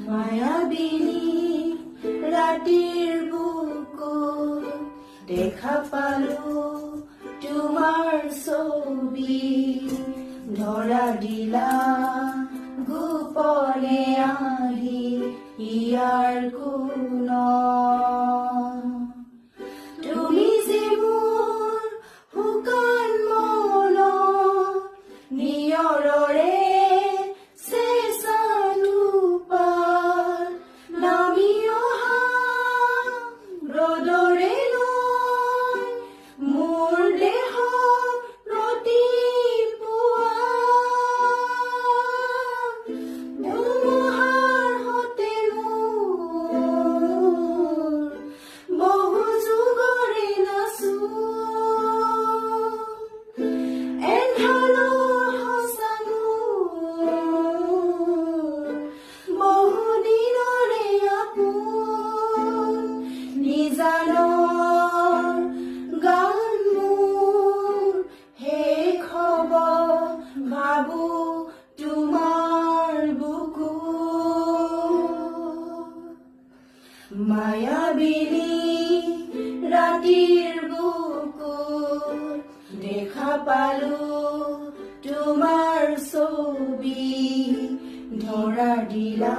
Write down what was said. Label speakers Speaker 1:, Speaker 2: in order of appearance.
Speaker 1: মায়াবিনী ৰাতিৰ বুকুত দেখা পালো তোমাৰ ছবি, ধৰা দিলা গোপনে আহি ইয়াৰ কোণত। তুমি যে মোৰ শুকান মনত নিয়ৰৰে ৰদৰে লৈ মোৰ দেহ ৰাতিপুৱা ধুমুহাৰ সতে মোৰ বহু যুগৰে নাচো, এন্ধাৰত সঁচানো বহু দিনৰে আপোন নিজানৰ গান মোৰ শেষ হ'ব ভাবো তোমাৰ বুকুত। মায়াবিনী ৰাতিৰ বুকুত দেখা পালো তোমাৰ ছবি, ধৰা দিলা